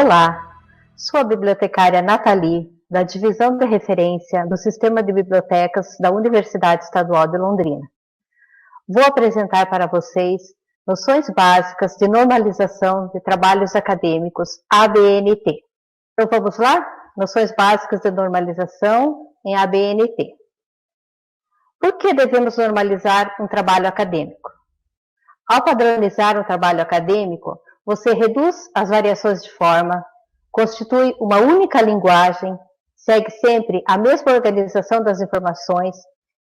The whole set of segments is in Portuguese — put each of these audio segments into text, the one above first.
Olá, sou a bibliotecária Nathalie, da Divisão de Referência do Sistema de Bibliotecas da Universidade Estadual de Londrina. Vou apresentar para vocês noções básicas de normalização de trabalhos acadêmicos, ABNT. Então vamos lá? Noções básicas de normalização em ABNT. Por que devemos normalizar um trabalho acadêmico? Ao padronizar um trabalho acadêmico, você reduz as variações de forma, constitui uma única linguagem, segue sempre a mesma organização das informações,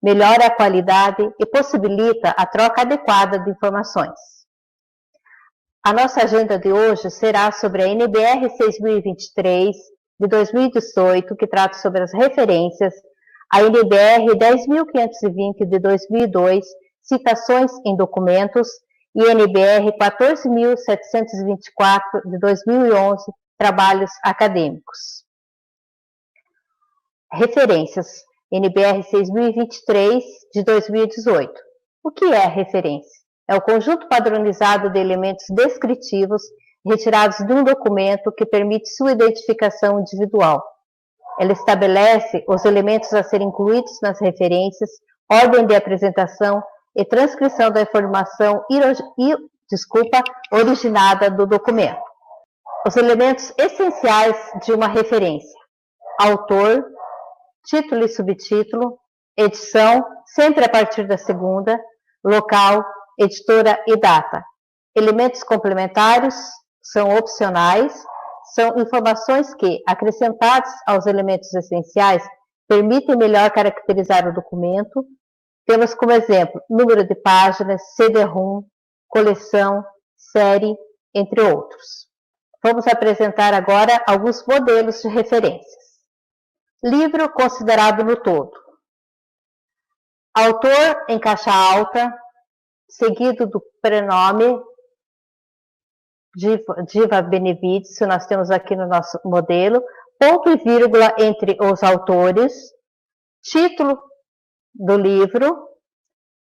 melhora a qualidade e possibilita a troca adequada de informações. A nossa agenda de hoje será sobre a NBR 6023 de 2018, que trata sobre as referências, a NBR 10.520 de 2002, citações em documentos, e NBR 14.724 de 2011, trabalhos acadêmicos. Referências, NBR 6023 de 2018. O que é referência? É o conjunto padronizado de elementos descritivos retirados de um documento que permite sua identificação individual. Ela estabelece os elementos a serem incluídos nas referências, ordem de apresentação e transcrição da informação originada do documento. Os elementos essenciais de uma referência: autor, título e subtítulo, edição, sempre a partir da segunda, local, editora e data. Elementos complementares são opcionais, são informações que, acrescentadas aos elementos essenciais, permitem melhor caracterizar o documento. Temos como exemplo número de páginas, CD-ROM, coleção, série, entre outros. Vamos apresentar agora alguns modelos de referências. Livro considerado no todo. Autor em caixa alta, seguido do prenome Diva Benevides, nós temos aqui no nosso modelo, ponto e vírgula entre os autores, título do livro,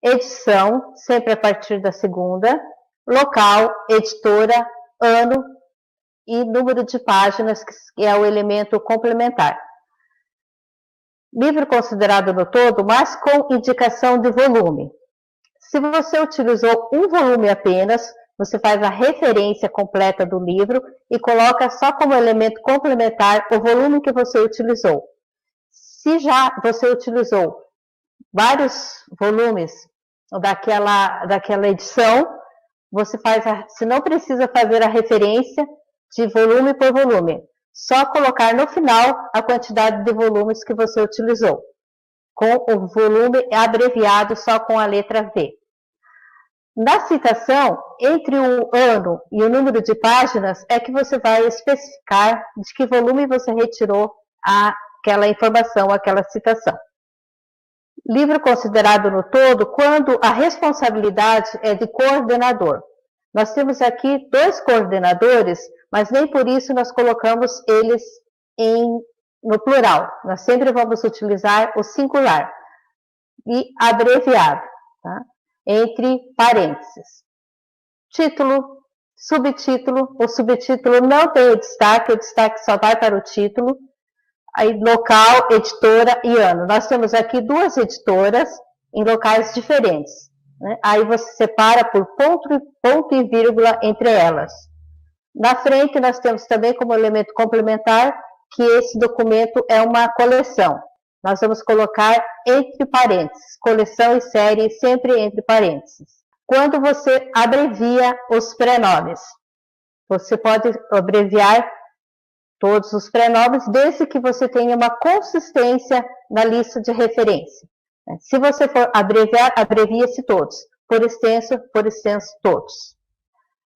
edição, sempre a partir da segunda, local, editora, ano e número de páginas, que é o elemento complementar. Livro considerado no todo, mas com indicação de volume. Se você utilizou um volume apenas, você faz a referência completa do livro e coloca só como elemento complementar o volume que você utilizou. Se já você utilizou vários volumes daquela edição, você se não precisa fazer a referência de volume por volume, só colocar no final a quantidade de volumes que você utilizou, com o volume abreviado só com a letra V. Na citação, entre o ano e o número de páginas, é que você vai especificar de que volume você retirou aquela informação, aquela citação. Livro considerado no todo quando a responsabilidade é de coordenador. Nós temos aqui 2 coordenadores, mas nem por isso nós colocamos eles no plural. Nós sempre vamos utilizar o singular e abreviado, tá? Entre parênteses. Título, subtítulo. O subtítulo não tem o destaque só vai para o título. Aí, local, editora e ano. Nós temos aqui 2 editoras em locais diferentes, né? Aí você separa por ponto e vírgula entre elas. Na frente, nós temos também como elemento complementar que esse documento é uma coleção. Nós vamos colocar entre parênteses, coleção e série sempre entre parênteses. Quando você abrevia os prenomes, você pode abreviar todos os prenomes, desde que você tenha uma consistência na lista de referência. Se você for abreviar, abrevia-se todos. Por extenso, todos.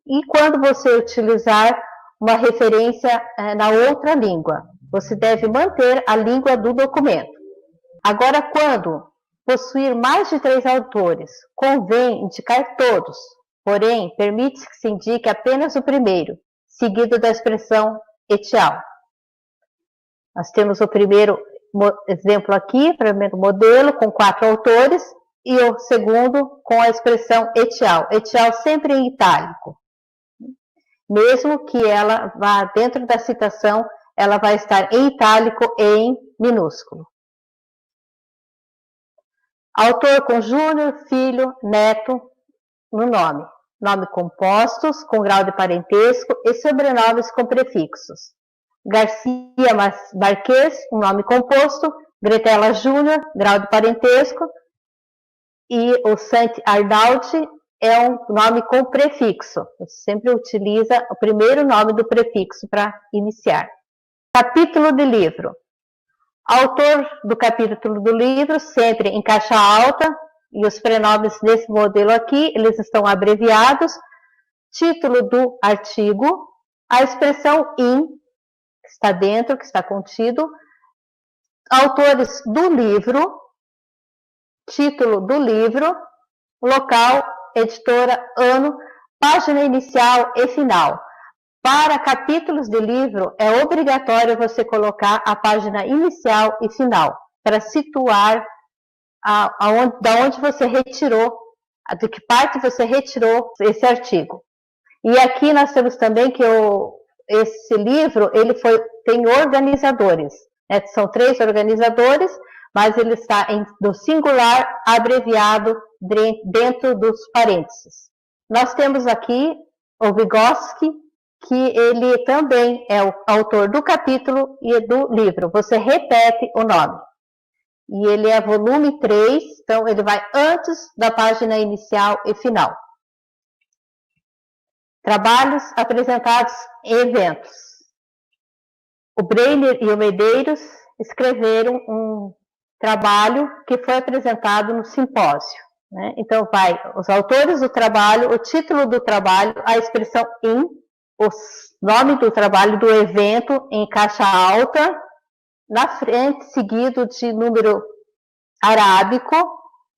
E quando você utilizar uma referência na outra língua, você deve manter a língua do documento. Agora, quando possuir mais de 3 autores, convém indicar todos, porém, permite que se indique apenas o primeiro, seguido da expressão etial. Nós temos o primeiro exemplo aqui, primeiro modelo, com 4 autores, e o segundo com a expressão etial. Etial sempre em itálico. mesmo que ela vá dentro da citação, ela vai estar em itálico e em minúsculo. Autor com Júnior, filho, neto no nome. Nome compostos com grau de parentesco e sobrenomes com prefixos. Garcia Marques, um nome composto. Gretela Júnior, grau de parentesco. E o Sant Arnaud é um nome com prefixo. Você sempre utiliza o primeiro nome do prefixo para iniciar. Capítulo de livro. Autor do capítulo do livro, sempre em caixa alta, e os prenomes desse modelo aqui, eles estão abreviados. Título do artigo, a expressão in, que está dentro, que está contido. Autores do livro, título do livro, local, editora, ano, página inicial e final. Para capítulos de livro, é obrigatório você colocar a página inicial e final, para situar da onde você retirou, de que parte você retirou esse artigo. E aqui nós temos também que esse livro, tem organizadores, né? São 3 organizadores, mas ele está do singular abreviado dentro dos parênteses. Nós temos aqui o Vygotsky, que ele também é o autor do capítulo e do livro. Você repete o nome. E ele é volume 3, então ele vai antes da página inicial e final. Trabalhos apresentados em eventos. O Breiner e o Medeiros escreveram um trabalho que foi apresentado no simpósio, né? Então vai os autores do trabalho, o título do trabalho, a expressão in, o nome do trabalho do evento em caixa alta, na frente seguido de número arábico,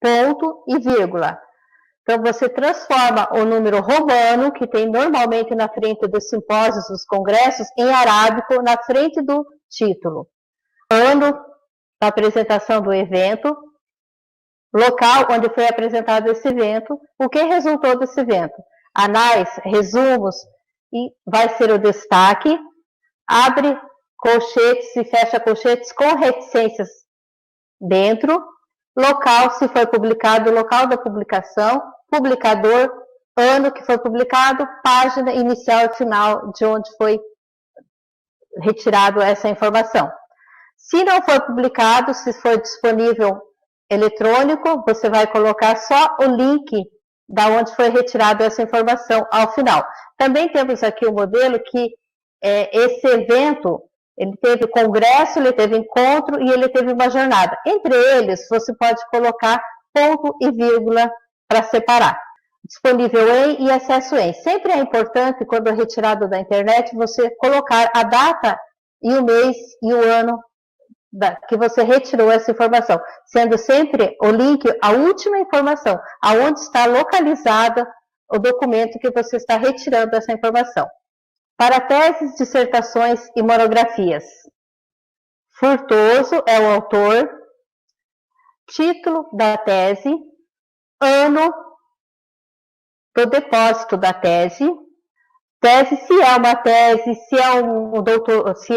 ponto e vírgula. Então você transforma o número romano, que tem normalmente na frente dos simpósios, dos congressos, em arábico na frente do título. Ano da apresentação do evento, local onde foi apresentado esse evento, o que resultou desse evento, anais, resumos, e vai ser o destaque, abre colchetes e fecha colchetes com reticências dentro, local, se foi publicado, local da publicação, publicador, ano que foi publicado, página inicial e final de onde foi retirado essa informação. Se não for publicado, se for disponível eletrônico, você vai colocar só o link da onde foi retirado essa informação ao final. Também temos aqui o modelo que esse evento, ele teve congresso, ele teve encontro e ele teve uma jornada. Entre eles, você pode colocar ponto e vírgula para separar. Disponível em e acesso em. Sempre é importante, quando é retirado da internet, você colocar a data e o mês e o ano que você retirou essa informação, sendo sempre o link, a última informação, aonde está localizada o documento que você está retirando essa informação. Para teses, dissertações e monografias. Furtoso é o autor, título da tese, ano do depósito da tese, se é uma tese, se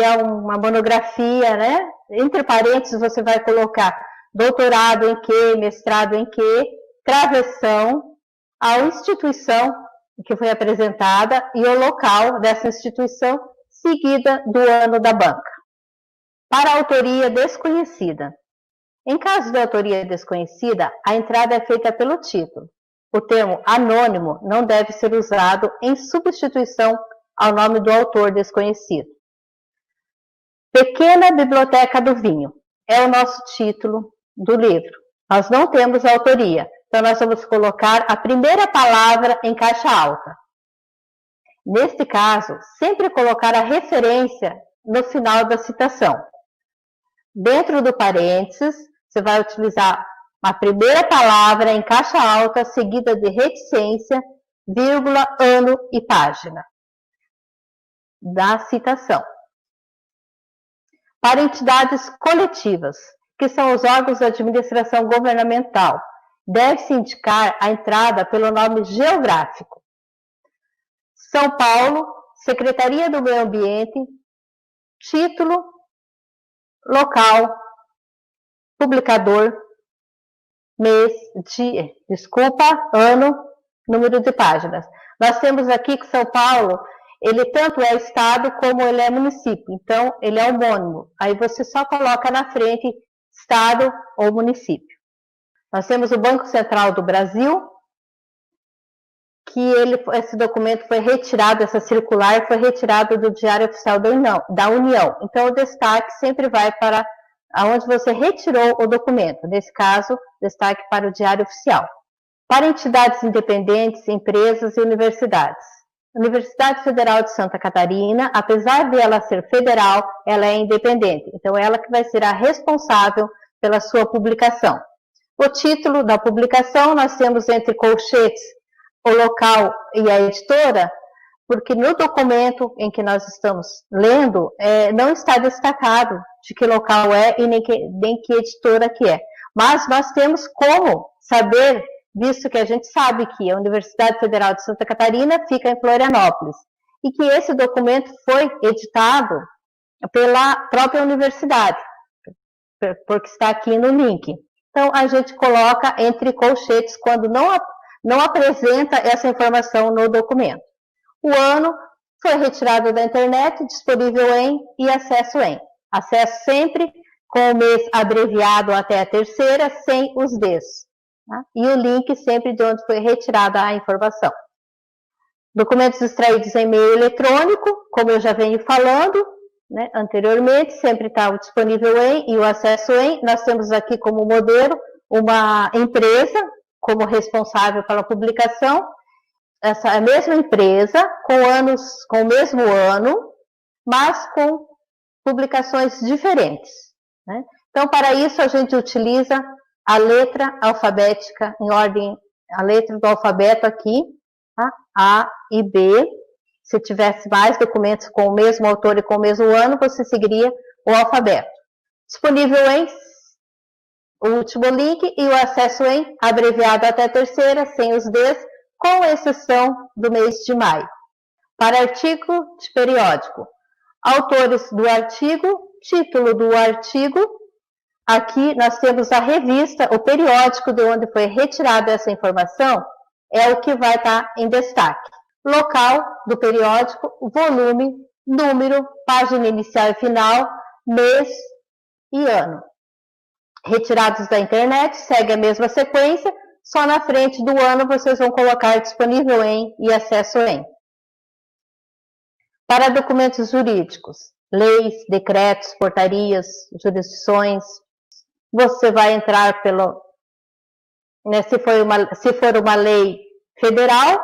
é uma monografia, né? Entre parênteses você vai colocar doutorado em que, mestrado em que, travessão, a instituição que foi apresentada e o local dessa instituição, seguida do ano da banca. Para a autoria desconhecida. Em caso de autoria desconhecida, a entrada é feita pelo título. O termo anônimo não deve ser usado em substituição ao nome do autor desconhecido. Pequena Biblioteca do Vinho é o nosso título do livro. Nós não temos autoria, então nós vamos colocar a primeira palavra em caixa alta. Neste caso, sempre colocar a referência no final da citação. Dentro do parênteses, você vai utilizar a primeira palavra em caixa alta, seguida de reticência, vírgula, ano e página da citação. Para entidades coletivas, que são os órgãos de administração governamental, deve-se indicar a entrada pelo nome geográfico. São Paulo, Secretaria do Meio Ambiente, título, local, publicador, mês, dia, ano, número de páginas. Nós temos aqui que São Paulo, ele tanto é estado como ele é município, então ele é homônimo. Aí você só coloca na frente estado ou município. Nós temos o Banco Central do Brasil, que esse documento foi retirado, essa circular foi retirada do Diário Oficial da União. Então o destaque sempre vai para aonde você retirou o documento, nesse caso, destaque para o Diário Oficial. Para entidades independentes, empresas e universidades. Universidade Federal de Santa Catarina, apesar de ela ser federal, ela é independente. Então, ela que vai ser a responsável pela sua publicação. O título da publicação, nós temos entre colchetes o local e a editora, porque no documento em que nós estamos lendo, não está destacado de que local é e nem que editora que é. Mas nós temos como saber, visto que a gente sabe que a Universidade Federal de Santa Catarina fica em Florianópolis, e que esse documento foi editado pela própria universidade, porque está aqui no link. Então, a gente coloca entre colchetes quando não apresenta essa informação no documento. O ano foi retirado da internet, disponível em e acesso em. Acesso sempre com o mês abreviado até a terceira, sem os Ds. Tá? E o link sempre de onde foi retirada a informação. Documentos extraídos em meio eletrônico, como eu já venho falando, né, anteriormente, sempre está o disponível em e o acesso em. Nós temos aqui como modelo uma empresa como responsável pela publicação. Essa é a mesma empresa, com o mesmo ano, mas com publicações diferentes. Né? Então, para isso, a gente utiliza a letra alfabética em ordem, a letra do alfabeto aqui, tá? A e B. Se tivesse mais documentos com o mesmo autor e com o mesmo ano, você seguiria o alfabeto. Disponível em o último link e o acesso em abreviado até a terceira, sem os Ds, com exceção do mês de maio. Para artigo de periódico, autores do artigo, título do artigo, aqui nós temos a revista, o periódico de onde foi retirada essa informação, é o que vai estar em destaque. Local do periódico, volume, número, página inicial e final, mês e ano. Retirados da internet, segue a mesma sequência, só na frente do ano vocês vão colocar disponível em e acesso em. Para documentos jurídicos, leis, decretos, portarias, jurisdições, você vai entrar pelo, né, se for uma lei federal,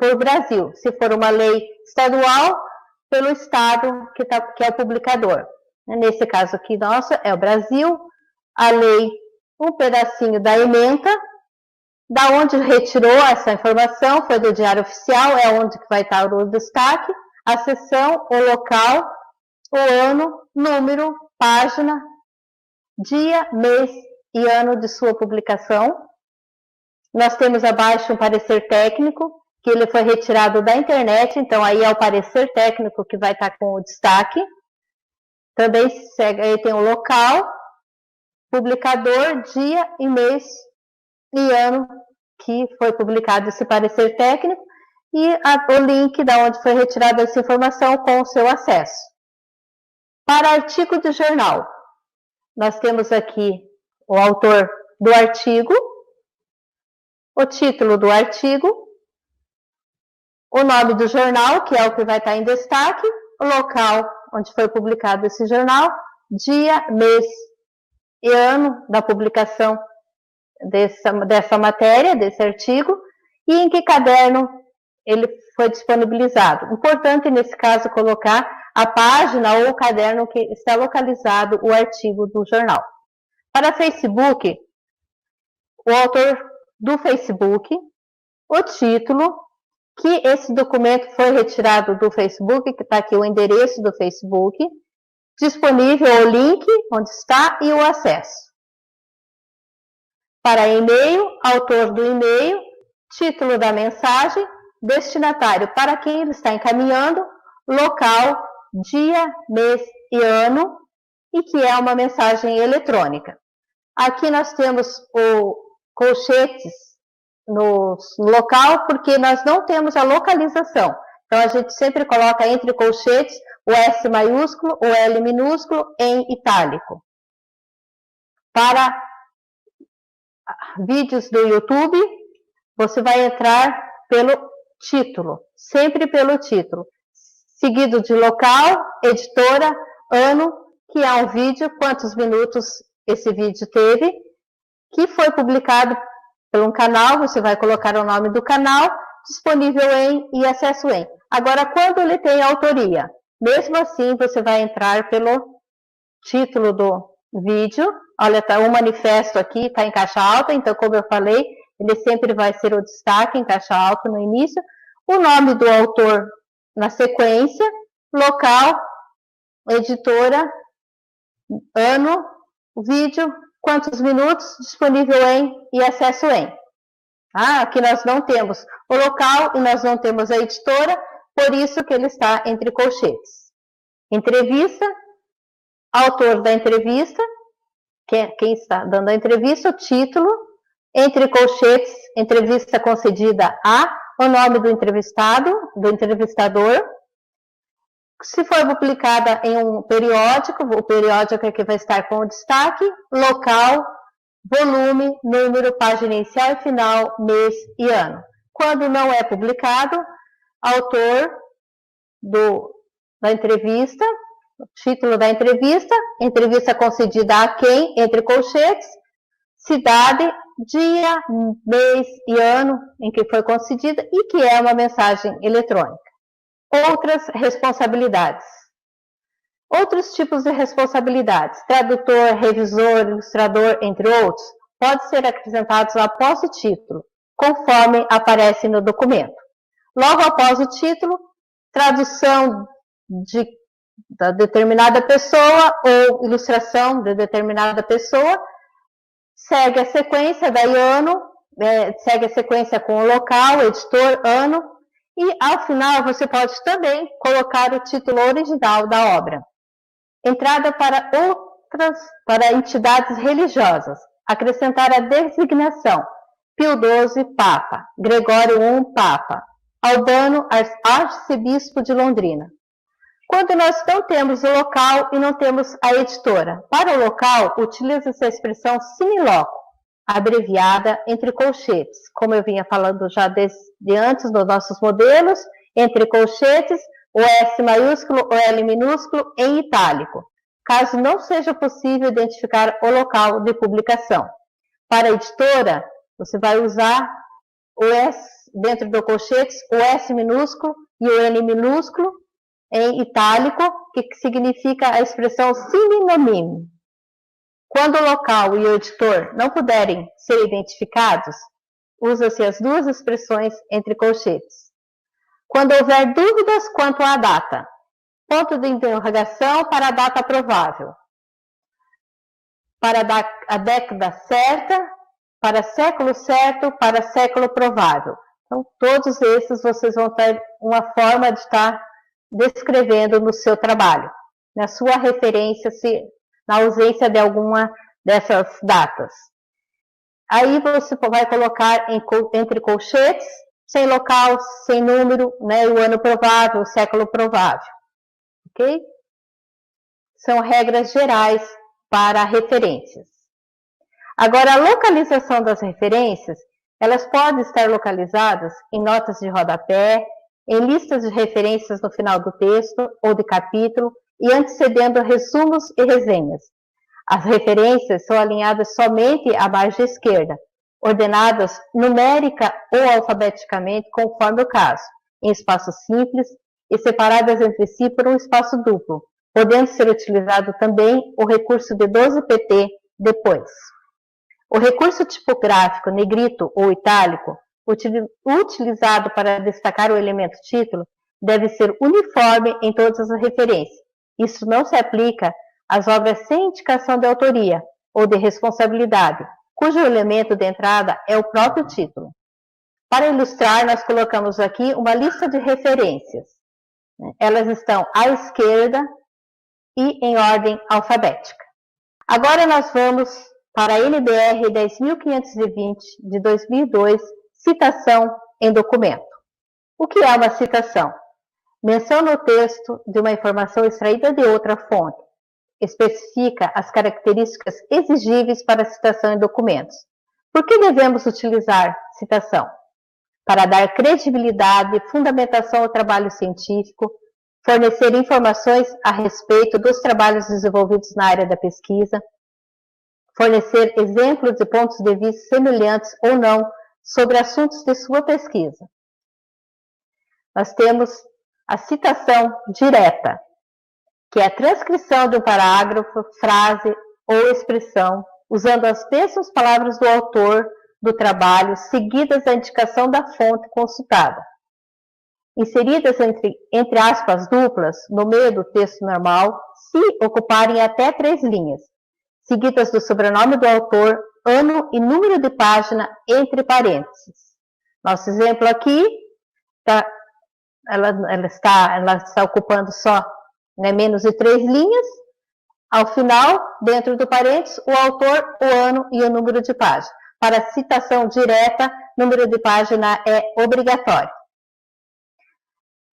por Brasil. Se for uma lei estadual, pelo estado que é o publicador. Nesse caso aqui, nosso, é o Brasil. A lei, um pedacinho da ementa, da onde retirou essa informação, foi do Diário Oficial, é onde vai estar o destaque, a seção, o local, o ano, número, página, dia, mês e ano de sua publicação. Nós temos abaixo um parecer técnico, que ele foi retirado da internet, então aí é o parecer técnico que vai estar com o destaque. Também segue, aí tem o local, publicador, dia e mês e ano que foi publicado esse parecer técnico e o link da onde foi retirada essa informação com o seu acesso. Para artigo de jornal, nós temos aqui o autor do artigo, o título do artigo, o nome do jornal, que é o que vai estar em destaque, o local onde foi publicado esse jornal, dia, mês e ano da publicação dessa matéria, desse artigo, e em que caderno ele foi disponibilizado. Importante, nesse caso, colocar a página ou o caderno que está localizado o artigo do jornal. Para Facebook, o autor do Facebook, o título, que esse documento foi retirado do Facebook, que está aqui o endereço do Facebook, disponível o link, onde está, e o acesso. Para e-mail, autor do e-mail, título da mensagem, destinatário para quem ele está encaminhando, local, dia, mês e ano, e que é uma mensagem eletrônica. Aqui nós temos o colchetes no local, porque nós não temos a localização. Então, a gente sempre coloca entre colchetes o S maiúsculo, o L minúsculo em itálico. Para vídeos do YouTube, você vai entrar pelo título, sempre pelo título, seguido de local, editora, ano, que é um vídeo, quantos minutos esse vídeo teve, que foi publicado por um canal, você vai colocar o nome do canal, disponível em e acesso em. Agora, quando ele tem autoria, mesmo assim, você vai entrar pelo título do vídeo. Olha, tá o manifesto aqui, está em caixa alta, então, como eu falei, ele sempre vai ser o destaque em caixa alta no início. O nome do autor na sequência, local, editora, ano, vídeo, quantos minutos, disponível em e acesso em. Aqui nós não temos o local e nós não temos a editora, por isso que ele está entre colchetes. Entrevista, autor da entrevista, quem está dando a entrevista, o título, entre colchetes, entrevista concedida a, o nome do entrevistado, do entrevistador. Se for publicada em um periódico, o periódico é que vai estar com o destaque, local, volume, número, página inicial e final, mês e ano. Quando não é publicado, autor da entrevista, o título da entrevista, entrevista concedida a quem, entre colchetes, cidade, dia, mês e ano em que foi concedida e que é uma mensagem eletrônica. Outras responsabilidades. Outros tipos de responsabilidades, tradutor, revisor, ilustrador, entre outros, podem ser acrescentados após o título, conforme aparece no documento. Logo após o título, tradução da determinada pessoa ou ilustração de determinada pessoa, segue a sequência, daí ano, segue a sequência com o local, editor, ano, e ao final você pode também colocar o título original da obra. Entrada para entidades religiosas, acrescentar a designação, Pio XII, Papa, Gregório I, Papa, Albano, Arcebispo de Londrina. Quando nós não temos o local e não temos a editora, para o local, utiliza-se a expressão similoco, abreviada entre colchetes, como eu vinha falando já de antes nos nossos modelos, entre colchetes, o S maiúsculo, o L minúsculo em itálico, caso não seja possível identificar o local de publicação. Para a editora, você vai usar o S dentro do colchetes, o S minúsculo e o N minúsculo em itálico, que significa a expressão sine nomine. Quando o local e o editor não puderem ser identificados, usa-se as duas expressões entre colchetes. Quando houver dúvidas quanto à data, ponto de interrogação para a data provável. Para a década certa, para século certo, para século provável. Então, todos esses vocês vão ter uma forma de estar descrevendo no seu trabalho, na sua referência, na ausência de alguma dessas datas. Aí você vai colocar entre colchetes, sem local, sem número, né, o ano provável, o século provável. Ok? São regras gerais para referências. Agora, a localização das referências, elas podem estar localizadas em notas de rodapé, em listas de referências no final do texto ou de capítulo e antecedendo resumos e resenhas. As referências são alinhadas somente à margem esquerda, ordenadas numérica ou alfabeticamente, conforme o caso, em espaços simples e separadas entre si por um espaço duplo, podendo ser utilizado também o recurso de 12pt depois. O recurso tipográfico negrito ou itálico, utilizado para destacar o elemento título, deve ser uniforme em todas as referências. Isso não se aplica às obras sem indicação de autoria ou de responsabilidade, cujo elemento de entrada é o próprio título. Para ilustrar, nós colocamos aqui uma lista de referências. Elas estão à esquerda e em ordem alfabética. Agora nós vamos para a NBR 10.520 de 2002, citação em documento. O que é uma citação? Menção no texto de uma informação extraída de outra fonte. Especifica as características exigíveis para a citação em documentos. Por que devemos utilizar citação? Para dar credibilidade e fundamentação ao trabalho científico, fornecer informações a respeito dos trabalhos desenvolvidos na área da pesquisa, fornecer exemplos de pontos de vista semelhantes ou não sobre assuntos de sua pesquisa. Nós temos a citação direta, que é a transcrição de um parágrafo, frase ou expressão, usando as mesmas palavras do autor do trabalho, seguidas da indicação da fonte consultada. Inseridas entre aspas duplas no meio do texto normal, se ocuparem até 3 linhas, seguidas do sobrenome do autor, ano e número de página entre parênteses. Nosso exemplo aqui, ela está ocupando só menos de 3 linhas. Ao final, dentro do parênteses, o autor, o ano e o número de página. Para citação direta, número de página é obrigatório.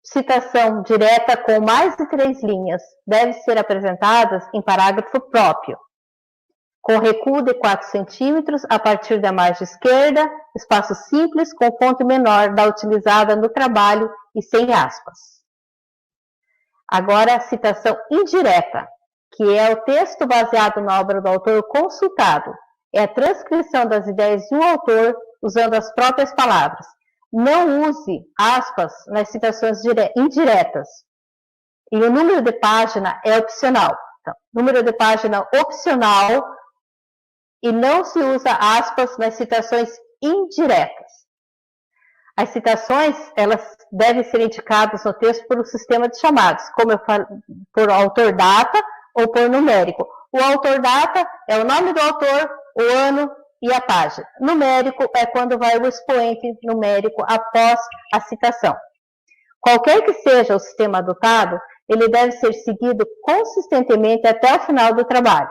Citação direta com mais de 3 linhas deve ser apresentadas em parágrafo próprio, com recuo de 4 centímetros a partir da margem esquerda, espaço simples com fonte menor da utilizada no trabalho e sem aspas. Agora, a citação indireta, que é o texto baseado na obra do autor consultado, é a transcrição das ideias de um autor usando as próprias palavras. Não use aspas nas citações indiretas. E o número de página é opcional. Então, número de página opcional e não se usa aspas nas citações indiretas. As citações, elas devem ser indicadas no texto por um sistema de chamados, como eu falo, por autor-data ou por numérico. O autor-data é o nome do autor, o ano e a página. Numérico é quando vai o expoente numérico após a citação. Qualquer que seja o sistema adotado, ele deve ser seguido consistentemente até o final do trabalho.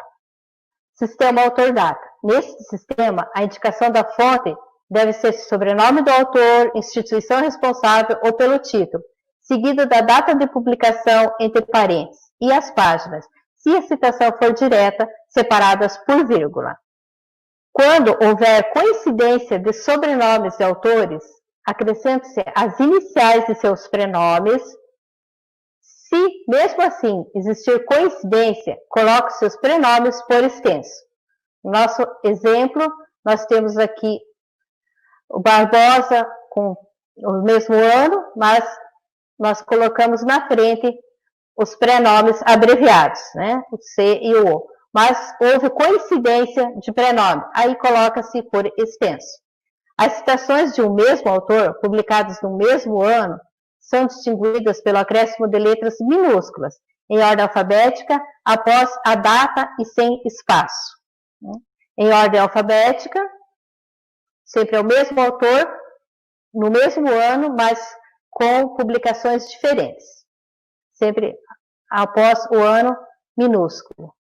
Sistema autor-data. Neste sistema, a indicação da fonte deve ser sobrenome do autor, instituição responsável ou pelo título, seguido da data de publicação entre parênteses e as páginas, se a citação for direta, separadas por vírgula. Quando houver coincidência de sobrenomes de autores, acrescente-se as iniciais de seus prenomes. Se, mesmo assim, existir coincidência, coloque seus prenomes por extenso. No nosso exemplo, nós temos aqui o Barbosa com o mesmo ano, mas nós colocamos na frente os prenomes abreviados, né? O C e o O. Mas houve coincidência de prenome, aí coloca-se por extenso. As citações de um mesmo autor, publicadas no mesmo ano, são distinguidas pelo acréscimo de letras minúsculas, em ordem alfabética, após a data e sem espaço. Em ordem alfabética, sempre é o mesmo autor, no mesmo ano, mas com publicações diferentes. Sempre após o ano minúsculo.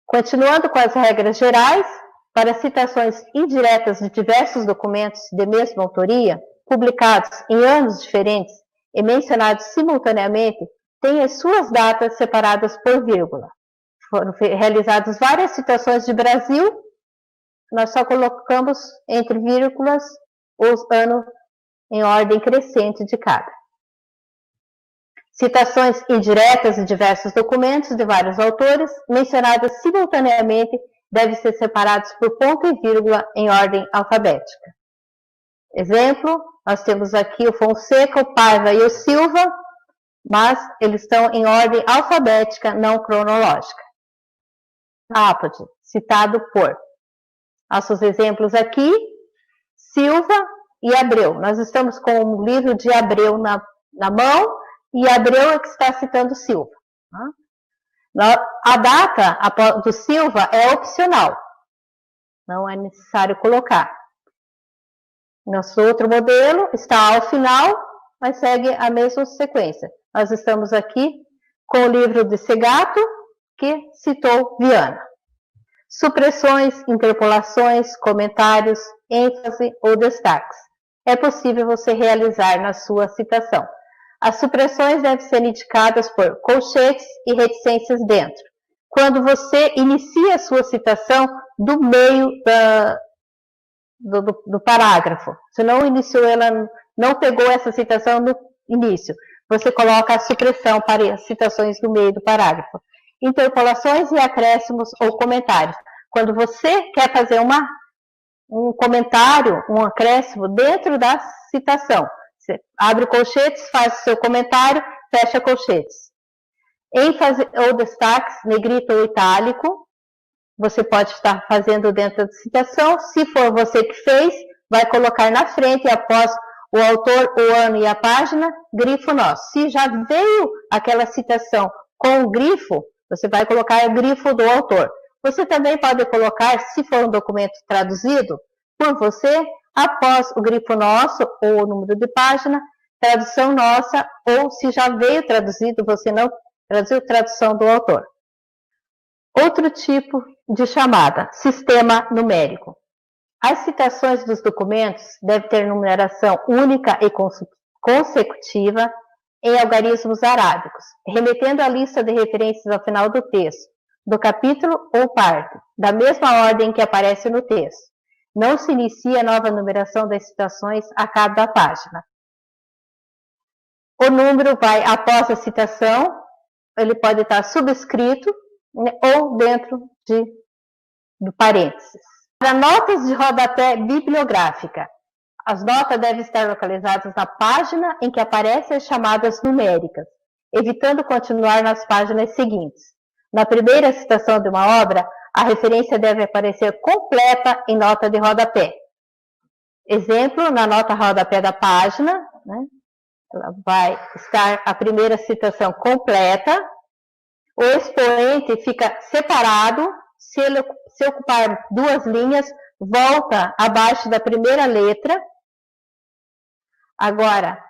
Continuando com as regras gerais, para citações indiretas de diversos documentos de mesma autoria, publicados em anos diferentes e mencionados simultaneamente, têm as suas datas separadas por vírgula. Foram realizadas várias citações de Brasil, nós só colocamos entre vírgulas os anos em ordem crescente de cada. Citações indiretas de diversos documentos de vários autores, mencionadas simultaneamente, devem ser separados por ponto e vírgula em ordem alfabética. Exemplo, nós temos aqui o Fonseca, o Paiva e o Silva, mas eles estão em ordem alfabética, não cronológica. Caput, citado por. Nossos exemplos aqui, Silva e Abreu. Nós estamos com o livro de Abreu na mão, e Abreu é que está citando Silva. A data do Silva é opcional. Não é necessário colocar. Nosso outro modelo está ao final. mas segue a mesma sequência. Nós estamos aqui com o livro de Segato, que citou Viana. Supressões, interpolações, comentários, ênfase ou destaques. É possível você realizar na sua citação. As supressões devem ser indicadas por colchetes e reticências dentro. Quando você inicia a sua citação do meio do parágrafo, você não iniciou ela, não pegou essa citação no início, você coloca a supressão para as citações no meio do parágrafo. Interpolações e acréscimos ou comentários. Quando você quer fazer um comentário, um acréscimo dentro da citação, você abre colchetes, faz o seu comentário, fecha colchetes. ênfase ou destaques, negrito ou itálico, você pode estar fazendo dentro da citação. Se for você que fez, vai colocar na frente, após o autor, o ano e a página, grifo nosso. Se já veio aquela citação com o grifo, você vai colocar o grifo do autor. Você também pode colocar, se for um documento traduzido por você, após o grifo nosso ou o número de página, tradução nossa, ou se já veio traduzido, você não traduziu, tradução do autor. Outro tipo de chamada, sistema numérico. As citações dos documentos devem ter numeração única e consecutiva em algarismos arábicos, remetendo a lista de referências ao final do texto, do capítulo ou parte, da mesma ordem que aparece no texto. Não se inicia nova numeração das citações a cada página. O número vai após a citação, ele pode estar subscrito, né, ou dentro do parênteses. Para notas de rodapé bibliográfica, as notas devem estar localizadas na página em que aparecem as chamadas numéricas, evitando continuar nas páginas seguintes. Na primeira citação de uma obra, a referência deve aparecer completa em nota de rodapé. Exemplo, na nota rodapé da página, né, ela vai estar a primeira citação completa, o expoente fica separado, se ocupar duas linhas, volta abaixo da primeira letra. Agora,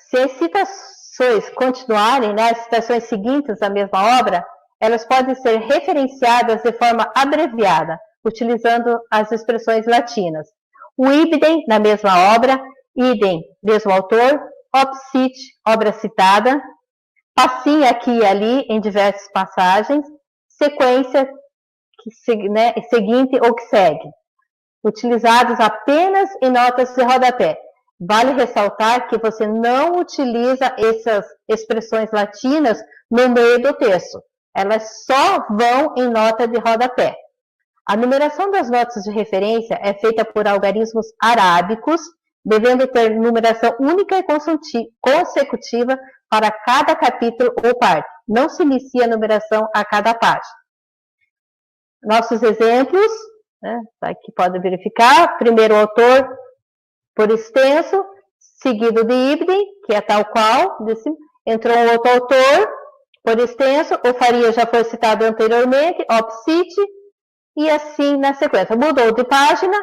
se as citações continuarem, né, as citações seguintes da mesma obra, elas podem ser referenciadas de forma abreviada, utilizando as expressões latinas. O idem, na mesma obra, idem, mesmo autor, obsit, obra citada, passinho aqui e ali, em diversas passagens, sequência né, seguinte ou que segue, utilizados apenas em notas de rodapé. Vale ressaltar que você não utiliza essas expressões latinas no meio do texto. Elas só vão em nota de rodapé. A numeração das notas de referência é feita por algarismos arábicos, devendo ter numeração única e consecutiva para cada capítulo ou parte. Não se inicia a numeração a cada página. Nossos exemplos, né, aqui pode verificar, primeiro autor por extenso, seguido de idem, que é tal qual, entrou um outro autor por extenso, o Faria já foi citado anteriormente, obsit, e assim na sequência. Mudou de página,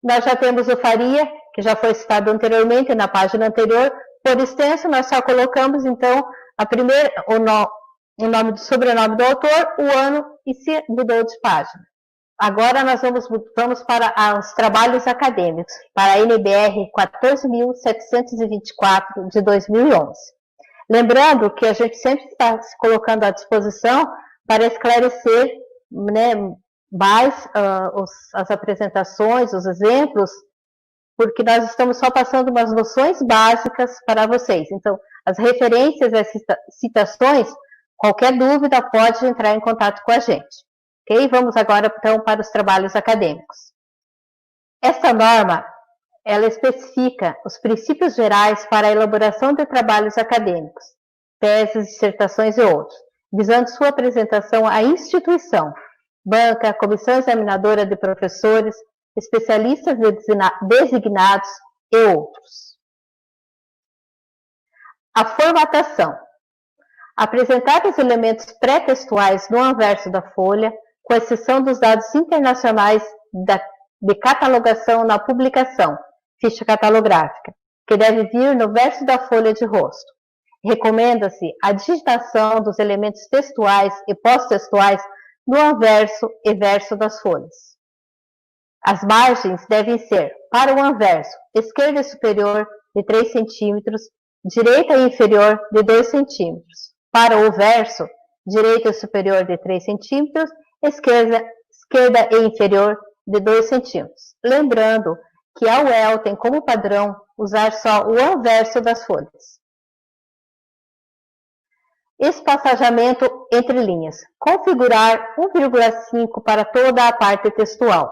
nós já temos o Faria, que já foi citado anteriormente na página anterior, por extenso, nós só colocamos então o nome do sobrenome do autor, o ano e se mudou de página. Agora nós vamos para os trabalhos acadêmicos, para a NBR 14.724 de 2011. Lembrando que a gente sempre está se colocando à disposição para esclarecer, né, mais as apresentações, os exemplos, porque nós estamos só passando umas noções básicas para vocês. Então, as referências e as citações, qualquer dúvida pode entrar em contato com a gente. Ok? Vamos agora, então, para os trabalhos acadêmicos. Esta norma, ela especifica os princípios gerais para a elaboração de trabalhos acadêmicos, teses, dissertações e outros, visando sua apresentação à instituição, banca, comissão examinadora de professores, especialistas designados e outros. A formatação. Apresentar os elementos pré-textuais no anverso da folha, com exceção dos dados internacionais de catalogação na publicação, ficha catalográfica. que deve vir no verso da folha de rosto. Recomenda-se a digitação dos elementos textuais e pós-textuais no anverso e verso das folhas. As margens devem ser, para o anverso, esquerda e superior de 3 cm, direita e inferior de 2 cm. Para o verso, direita e superior de 3 cm, esquerda e inferior de 2 cm. Lembrando que a UEL tem como padrão usar só o anverso das folhas. Espaçamento entre linhas. Configurar 1,5 para toda a parte textual,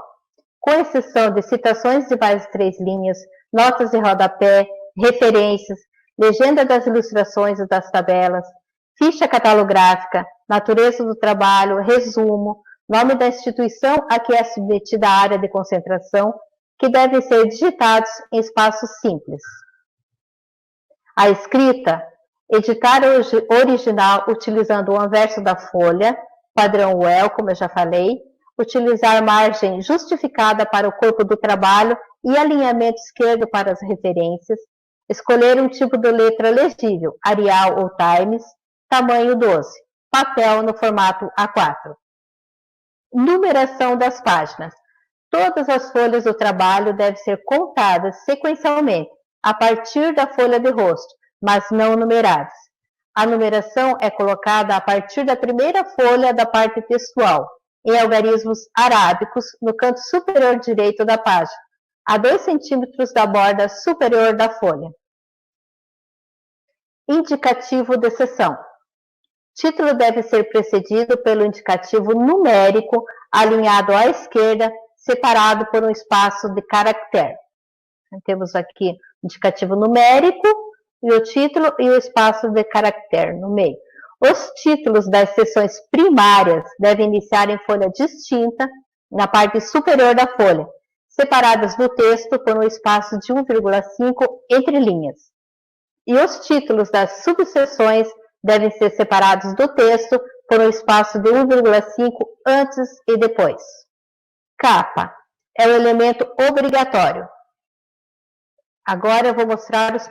com exceção de citações de mais 3 linhas, notas de rodapé, referências, legenda das ilustrações e das tabelas, ficha catalográfica, natureza do trabalho, resumo, nome da instituição a que é submetida a área de concentração, que devem ser digitados em espaços simples. A escrita, editar o original utilizando o anverso da folha, padrão UEL, como eu já falei, utilizar margem justificada para o corpo do trabalho e alinhamento esquerdo para as referências, escolher um tipo de letra legível, Arial ou Times, tamanho 12, papel no formato A4. Numeração das páginas. Todas as folhas do trabalho devem ser contadas sequencialmente, a partir da folha de rosto, mas não numeradas. A numeração é colocada a partir da primeira folha da parte textual, em algarismos arábicos, no canto superior direito da página, a 2 centímetros da borda superior da folha. Indicativo de seção. Título deve ser precedido pelo indicativo numérico, alinhado à esquerda, separado por um espaço de caractere. Temos aqui o indicativo numérico e o título e o espaço de caractere no meio. Os títulos das seções primárias devem iniciar em folha distinta, na parte superior da folha, separadas do texto por um espaço de 1,5 entre linhas. E os títulos das subseções devem ser separados do texto por um espaço de 1,5 antes e depois. Capa é o elemento obrigatório. Agora eu vou mostrar os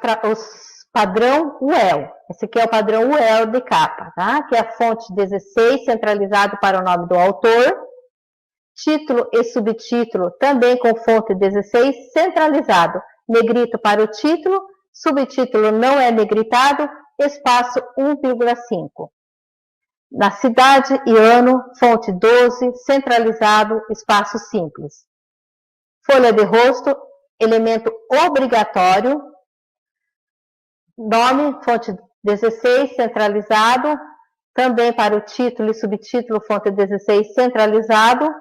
padrão UEL. Esse aqui é o padrão UEL de capa, tá? Que é a fonte 16, centralizado para o nome do autor. Título e subtítulo, também com fonte 16, centralizado. Negrito para o título, subtítulo não é negritado, espaço 1,5. Na cidade e ano, fonte 12, centralizado, espaço simples. Folha de rosto, elemento obrigatório. Nome, fonte 16, centralizado. Também para o título e subtítulo, fonte 16, centralizado.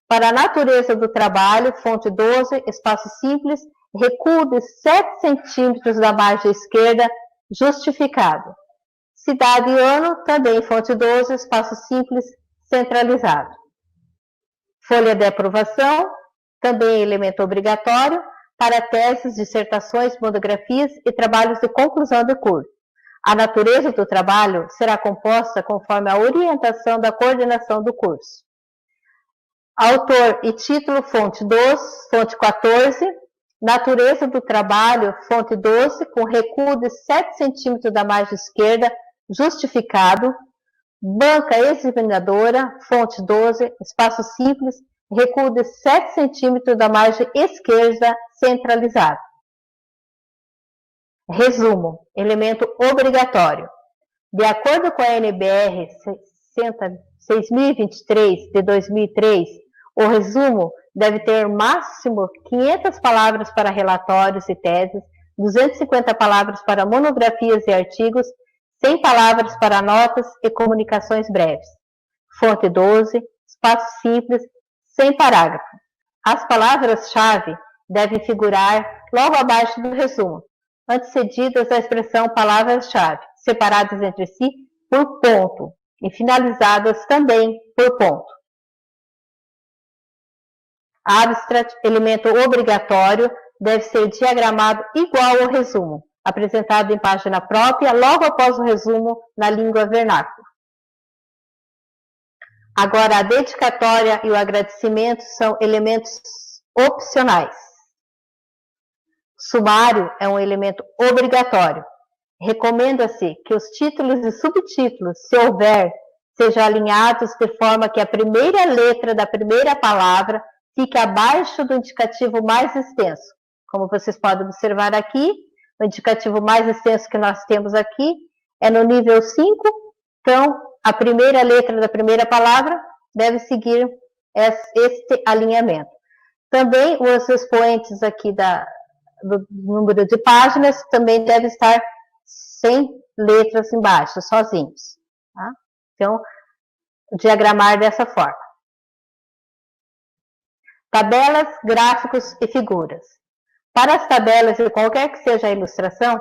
Para a natureza do trabalho, fonte 12, espaço simples. Recuo de 7 centímetros da margem esquerda, justificado. Cidade e ano, também fonte 12, espaço simples, centralizado. Folha de aprovação, também elemento obrigatório, para teses, dissertações, monografias e trabalhos de conclusão de curso. A natureza do trabalho será composta conforme a orientação da coordenação do curso. Autor e título, fonte 12, fonte 14. Natureza do trabalho, fonte 12, com recuo de 7 centímetros da margem esquerda, justificado. Banca examinadora, fonte 12, espaço simples, recuo de 7 centímetros da margem esquerda, centralizado. Resumo, elemento obrigatório. De acordo com a NBR 6023 de 2003, o resumo deve ter máximo 500 palavras para relatórios e teses, 250 palavras para monografias e artigos, 100 palavras para notas e comunicações breves. Fonte 12, espaço simples, sem parágrafo. As palavras-chave devem figurar logo abaixo do resumo, antecedidas da expressão palavras-chave, separadas entre si por ponto e finalizadas também por ponto. Abstract, elemento obrigatório, deve ser diagramado igual ao resumo, apresentado em página própria logo após o resumo na língua vernácula. Agora, a dedicatória e o agradecimento são elementos opcionais. Sumário é um elemento obrigatório. Recomenda-se que os títulos e subtítulos, se houver, sejam alinhados de forma que a primeira letra da primeira palavra fique abaixo do indicativo mais extenso. Como vocês podem observar aqui, o indicativo mais extenso que nós temos aqui é no nível 5, então a primeira letra da primeira palavra deve seguir este alinhamento. Também os expoentes aqui do número de páginas também devem estar sem letras embaixo, sozinhos. Tá? Então, diagramar dessa forma. Tabelas, gráficos e figuras. Para as tabelas, e qualquer que seja a ilustração,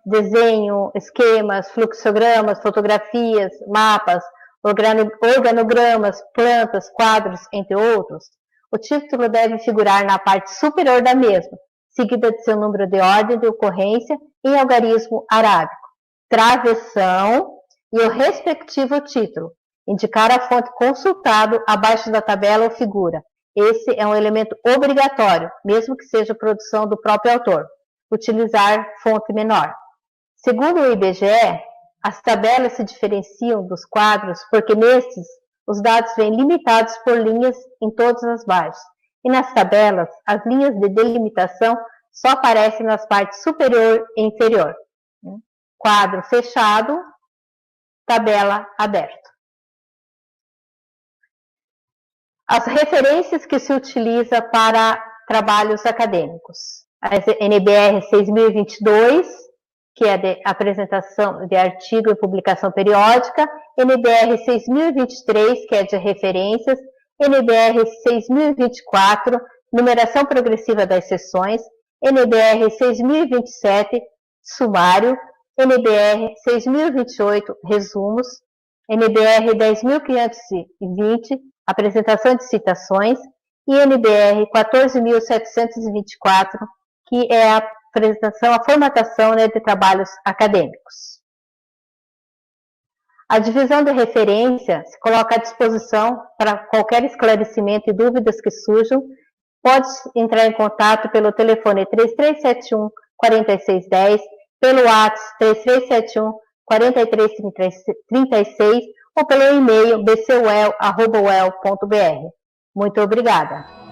desenho, esquemas, fluxogramas, fotografias, mapas, organogramas, plantas, quadros, entre outros, o título deve figurar na parte superior da mesma, seguida de seu número de ordem de ocorrência em algarismo arábico, travessão e o respectivo título. Indicar a fonte consultado abaixo da tabela ou figura. Esse é um elemento obrigatório, mesmo que seja produção do próprio autor. Utilizar fonte menor. Segundo o IBGE, as tabelas se diferenciam dos quadros porque nestes os dados vêm limitados por linhas em todas as bases. E nas tabelas, as linhas de delimitação só aparecem nas partes superior e inferior. Quadro fechado, tabela aberta. As referências que se utiliza para trabalhos acadêmicos. A NBR 6022, que é de apresentação de artigo e publicação periódica, NBR 6023, que é de referências, NBR 6024, numeração progressiva das seções, NBR 6027, sumário, NBR 6028, resumos, NBR 10.520, apresentação de citações, e NBR 14.724, que é a apresentação, a formatação, né, de trabalhos acadêmicos. A divisão de referência se coloca à disposição para qualquer esclarecimento e dúvidas que surjam. Pode entrar em contato pelo telefone 3371-4610, pelo WhatsApp 3371-4336 ou pelo e-mail bcuel@uel.br. Muito obrigada.